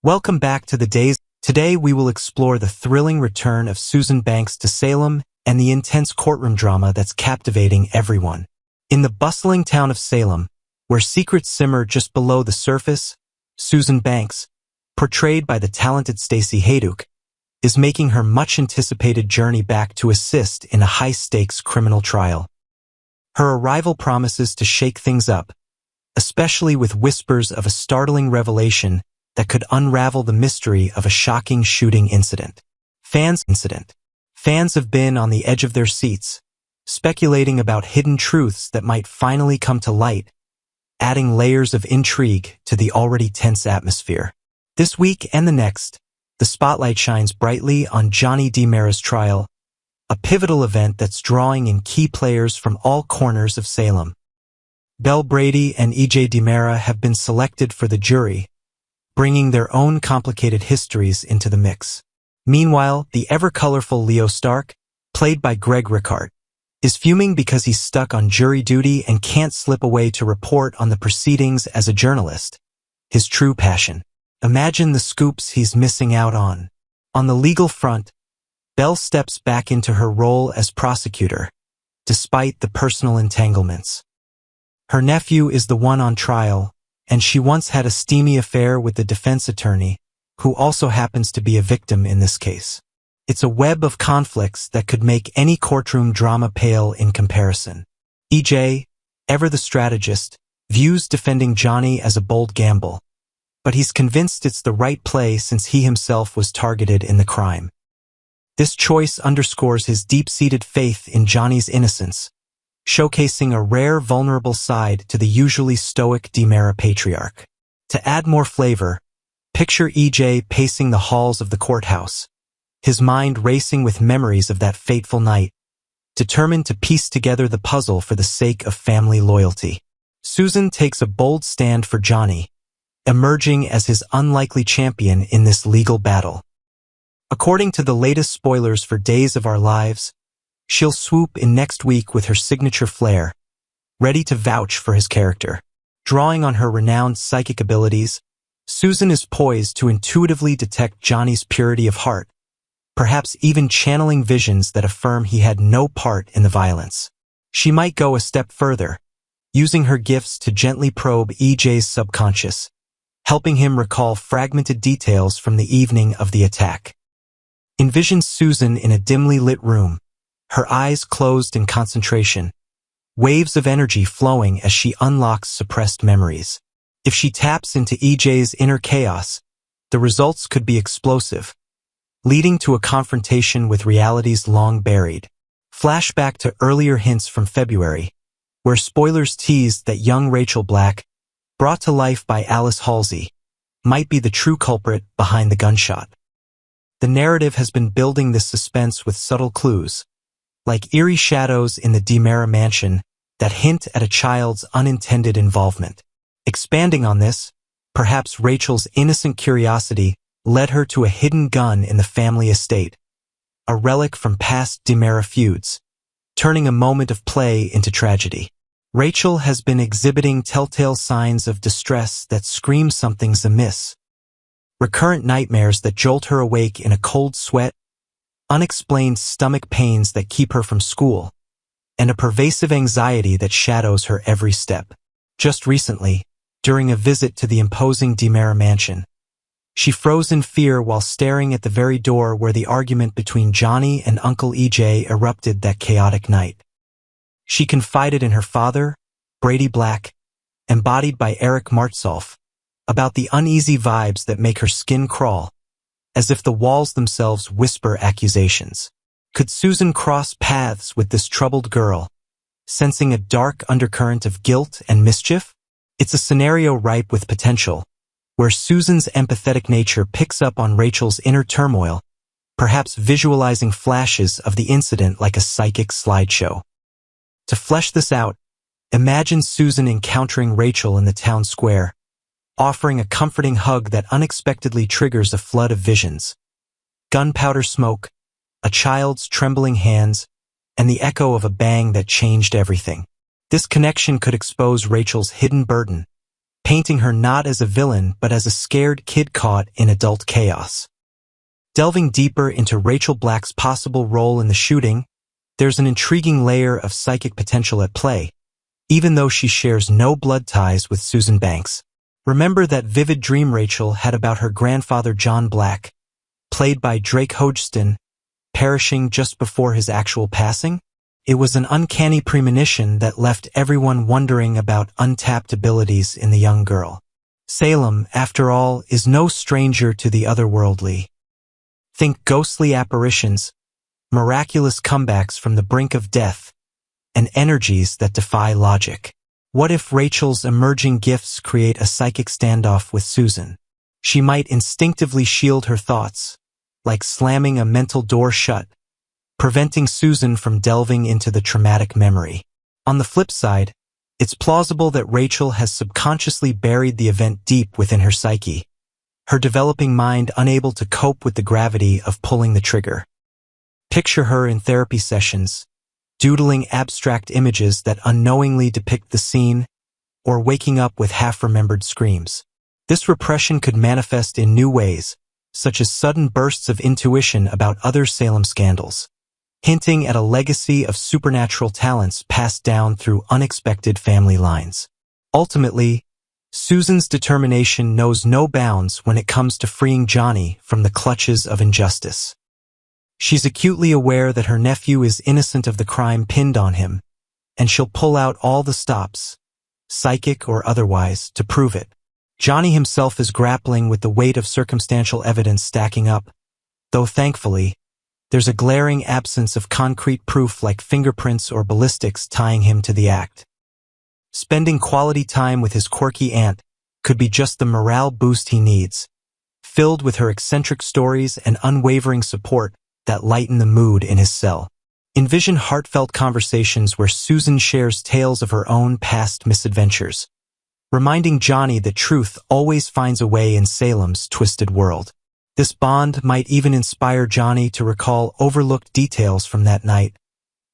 Welcome back to the days. Today we will explore the thrilling return of Susan Banks to Salem and the intense courtroom drama that's captivating everyone. In the bustling town of Salem, where secrets simmer just below the surface, Susan Banks, portrayed by the talented Stacey Hayduk, is making her much-anticipated journey back to assist in a high-stakes criminal trial. Her arrival promises to shake things up, especially with whispers of a startling revelation that could unravel the mystery of a shocking shooting incident. Fans have been on the edge of their seats, speculating about hidden truths that might finally come to light, adding layers of intrigue to the already tense atmosphere. This week and the next, the spotlight shines brightly on Johnny DiMera's trial, a pivotal event that's drawing in key players from all corners of Salem. Belle Brady and E.J. DiMera have been selected for the jury, bringing their own complicated histories into the mix. Meanwhile, the ever-colorful Leo Stark, played by Greg Ricart, is fuming because he's stuck on jury duty and can't slip away to report on the proceedings as a journalist, his true passion. Imagine the scoops he's missing out on. On the legal front, Belle steps back into her role as prosecutor, despite the personal entanglements. Her nephew is the one on trial, and she once had a steamy affair with the defense attorney, who also happens to be a victim in this case. It's a web of conflicts that could make any courtroom drama pale in comparison. E.J., ever the strategist, views defending Johnny as a bold gamble, but he's convinced it's the right play since he himself was targeted in the crime. This choice underscores his deep-seated faith in Johnny's innocence, showcasing a rare vulnerable side to the usually stoic DiMera patriarch. To add more flavor, picture E.J. pacing the halls of the courthouse, his mind racing with memories of that fateful night, determined to piece together the puzzle for the sake of family loyalty. Susan takes a bold stand for Johnny, emerging as his unlikely champion in this legal battle. According to the latest spoilers for Days of Our Lives, she'll swoop in next week with her signature flair, ready to vouch for his character. Drawing on her renowned psychic abilities, Susan is poised to intuitively detect Johnny's purity of heart, perhaps even channeling visions that affirm he had no part in the violence. She might go a step further, using her gifts to gently probe E.J.'s subconscious, helping him recall fragmented details from the evening of the attack. Envision Susan in a dimly lit room, her eyes closed in concentration, waves of energy flowing as she unlocks suppressed memories. If she taps into E.J.'s inner chaos, the results could be explosive, leading to a confrontation with realities long buried. Flashback to earlier hints from February, where spoilers teased that young Rachel Black, brought to life by Alice Halsey, might be the true culprit behind the gunshot. The narrative has been building this suspense with subtle clues, like eerie shadows in the DiMera mansion that hint at a child's unintended involvement. Expanding on this, perhaps Rachel's innocent curiosity led her to a hidden gun in the family estate, a relic from past DiMera feuds, turning a moment of play into tragedy. Rachel has been exhibiting telltale signs of distress that scream something's amiss. Recurrent nightmares that jolt her awake in a cold sweat, unexplained stomach pains that keep her from school, and a pervasive anxiety that shadows her every step. Just recently, during a visit to the imposing DiMera mansion, she froze in fear while staring at the very door where the argument between Johnny and Uncle E.J. erupted that chaotic night. She confided in her father, Brady Black, embodied by Eric Martsolf, about the uneasy vibes that make her skin crawl, as if the walls themselves whisper accusations. Could Susan cross paths with this troubled girl, sensing a dark undercurrent of guilt and mischief? It's a scenario ripe with potential, where Susan's empathetic nature picks up on Rachel's inner turmoil, perhaps visualizing flashes of the incident like a psychic slideshow. To flesh this out, imagine Susan encountering Rachel in the town square, offering a comforting hug that unexpectedly triggers a flood of visions. Gunpowder smoke, a child's trembling hands, and the echo of a bang that changed everything. This connection could expose Rachel's hidden burden, painting her not as a villain but as a scared kid caught in adult chaos. Delving deeper into Rachel Black's possible role in the shooting, there's an intriguing layer of psychic potential at play, even though she shares no blood ties with Susan Banks. Remember that vivid dream Rachel had about her grandfather John Black, played by Drake Hodgson, perishing just before his actual passing? It was an uncanny premonition that left everyone wondering about untapped abilities in the young girl. Salem, after all, is no stranger to the otherworldly. Think ghostly apparitions, miraculous comebacks from the brink of death, and energies that defy logic. What if Rachel's emerging gifts create a psychic standoff with Susan? She might instinctively shield her thoughts, like slamming a mental door shut, preventing Susan from delving into the traumatic memory. On the flip side, it's plausible that Rachel has subconsciously buried the event deep within her psyche, her developing mind unable to cope with the gravity of pulling the trigger. Picture her in therapy sessions, doodling abstract images that unknowingly depict the scene, or waking up with half-remembered screams. This repression could manifest in new ways, such as sudden bursts of intuition about other Salem scandals, hinting at a legacy of supernatural talents passed down through unexpected family lines. Ultimately, Susan's determination knows no bounds when it comes to freeing Johnny from the clutches of injustice. She's acutely aware that her nephew is innocent of the crime pinned on him, and she'll pull out all the stops, psychic or otherwise, to prove it. Johnny himself is grappling with the weight of circumstantial evidence stacking up, though thankfully, there's a glaring absence of concrete proof like fingerprints or ballistics tying him to the act. Spending quality time with his quirky aunt could be just the morale boost he needs, filled with her eccentric stories and unwavering support that lighten the mood in his cell. Envision heartfelt conversations where Susan shares tales of her own past misadventures, reminding Johnny that truth always finds a way in Salem's twisted world. This bond might even inspire Johnny to recall overlooked details from that night,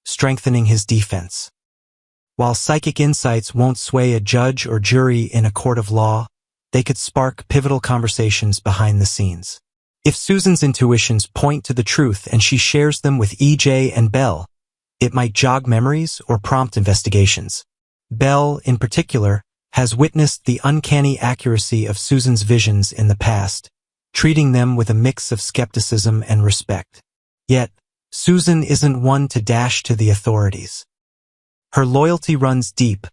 strengthening his defense. While psychic insights won't sway a judge or jury in a court of law, they could spark pivotal conversations behind the scenes. If Susan's intuitions point to the truth and she shares them with EJ and Belle, it might jog memories or prompt investigations. Belle, in particular, has witnessed the uncanny accuracy of Susan's visions in the past, treating them with a mix of skepticism and respect. Yet, Susan isn't one to dash to the authorities. Her loyalty runs deep,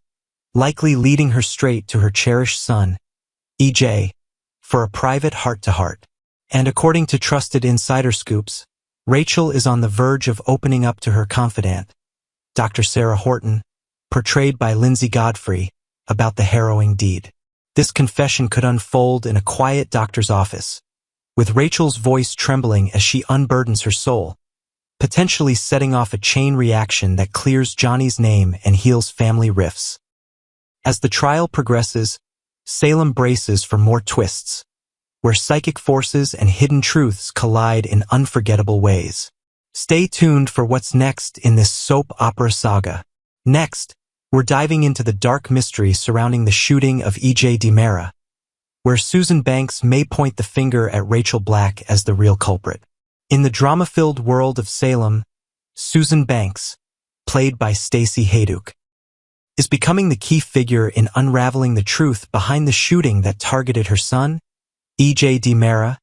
likely leading her straight to her cherished son, EJ, for a private heart-to-heart. And according to trusted insider scoops, Rachel is on the verge of opening up to her confidant, Dr. Sarah Horton, portrayed by Lindsay Godfrey, about the harrowing deed. This confession could unfold in a quiet doctor's office, with Rachel's voice trembling as she unburdens her soul, potentially setting off a chain reaction that clears Johnny's name and heals family rifts. As the trial progresses, Salem braces for more twists, where psychic forces and hidden truths collide in unforgettable ways. Stay tuned for what's next in this soap opera saga. Next, we're diving into the dark mystery surrounding the shooting of E.J. DiMera, where Susan Banks may point the finger at Rachel Black as the real culprit. In the drama-filled world of Salem, Susan Banks, played by Stacey Hayduk, is becoming the key figure in unraveling the truth behind the shooting that targeted her son, E.J. DiMera,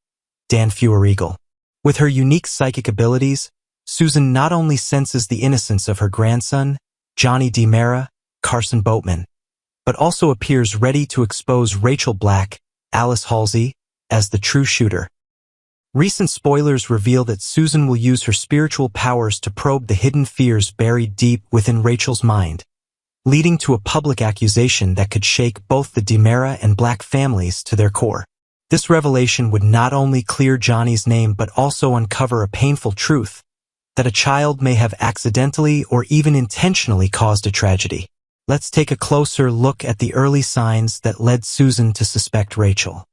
Dan Feuerriegel. With her unique psychic abilities, Susan not only senses the innocence of her grandson, Johnny DiMera, Carson Boatman, but also appears ready to expose Rachel Black, Alice Halsey, as the true shooter. Recent spoilers reveal that Susan will use her spiritual powers to probe the hidden fears buried deep within Rachel's mind, leading to a public accusation that could shake both the DiMera and Black families to their core. This revelation would not only clear Johnny's name but also uncover a painful truth, that a child may have accidentally or even intentionally caused a tragedy. Let's take a closer look at the early signs that led Susan to suspect Rachel.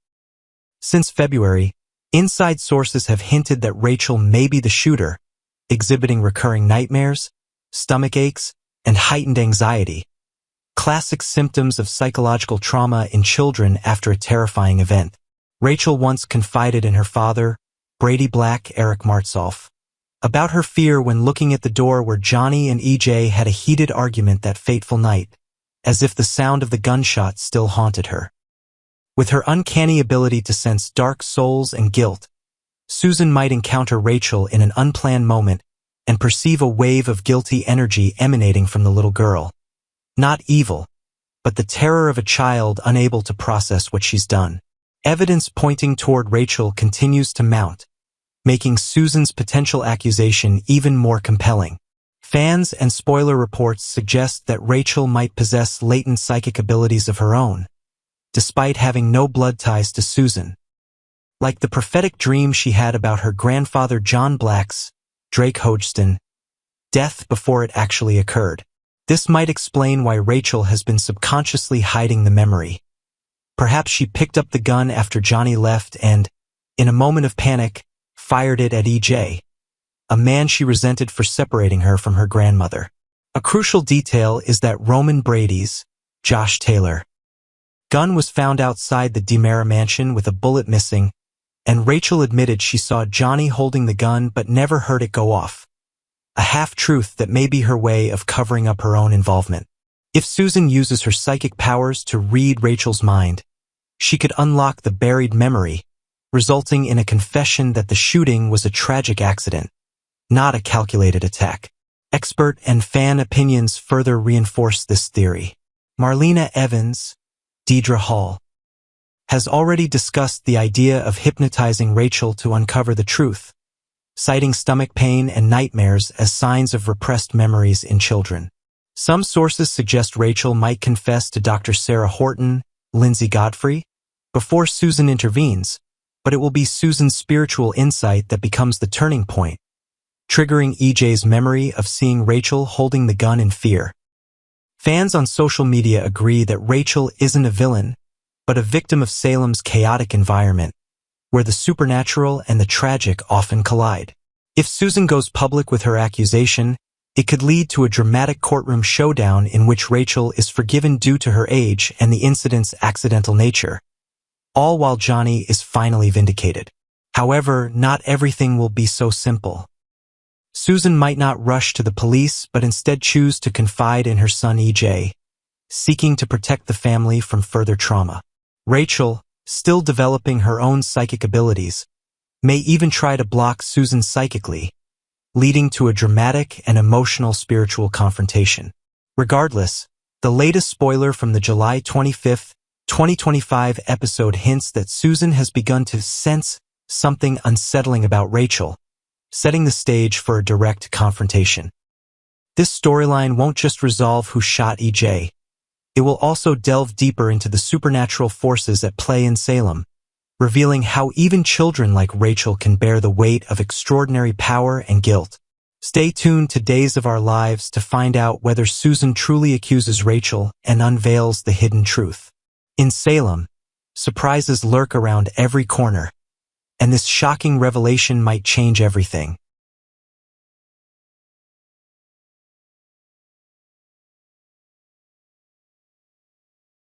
Since February, inside sources have hinted that Rachel may be the shooter, exhibiting recurring nightmares, stomach aches, and heightened anxiety, classic symptoms of psychological trauma in children after a terrifying event. Rachel once confided in her father, Brady Black Eric Martsolf, about her fear when looking at the door where Johnny and EJ had a heated argument that fateful night, as if the sound of the gunshot still haunted her. With her uncanny ability to sense dark souls and guilt, Susan might encounter Rachel in an unplanned moment and perceive a wave of guilty energy emanating from the little girl. Not evil, but the terror of a child unable to process what she's done. Evidence pointing toward Rachel continues to mount, making Susan's potential accusation even more compelling. Fans and spoiler reports suggest that Rachel might possess latent psychic abilities of her own, despite having no blood ties to Susan. Like the prophetic dream she had about her grandfather John Black's, Drake Hodgson, death before it actually occurred. This might explain why Rachel has been subconsciously hiding the memory. Perhaps she picked up the gun after Johnny left and, in a moment of panic, fired it at EJ, a man she resented for separating her from her grandmother. A crucial detail is that Roman Brady's, Josh Taylor, gun was found outside the DiMera mansion with a bullet missing, and Rachel admitted she saw Johnny holding the gun but never heard it go off. A half-truth that may be her way of covering up her own involvement. If Susan uses her psychic powers to read Rachel's mind, she could unlock the buried memory, resulting in a confession that the shooting was a tragic accident, not a calculated attack. Expert and fan opinions further reinforce this theory. Marlena Evans, Deidre Hall, has already discussed the idea of hypnotizing Rachel to uncover the truth, citing stomach pain and nightmares as signs of repressed memories in children. Some sources suggest Rachel might confess to Dr. Sarah Horton, Lindsay Godfrey, before Susan intervenes, but it will be Susan's spiritual insight that becomes the turning point, triggering EJ's memory of seeing Rachel holding the gun in fear. Fans on social media agree that Rachel isn't a villain, but a victim of Salem's chaotic environment, where the supernatural and the tragic often collide. If Susan goes public with her accusation, it could lead to a dramatic courtroom showdown in which Rachel is forgiven due to her age and the incident's accidental nature, all while Johnny is finally vindicated. However, not everything will be so simple. Susan might not rush to the police, but instead choose to confide in her son EJ, seeking to protect the family from further trauma. Rachel, still developing her own psychic abilities, may even try to block Susan psychically, leading to a dramatic and emotional spiritual confrontation. Regardless, the latest spoiler from the July 25, 2025 episode hints that Susan has begun to sense something unsettling about Rachel, setting the stage for a direct confrontation. This storyline won't just resolve who shot EJ. It will also delve deeper into the supernatural forces at play in Salem, revealing how even children like Rachel can bear the weight of extraordinary power and guilt. Stay tuned to Days of Our Lives to find out whether Susan truly accuses Rachel and unveils the hidden truth. In Salem, surprises lurk around every corner, and this shocking revelation might change everything.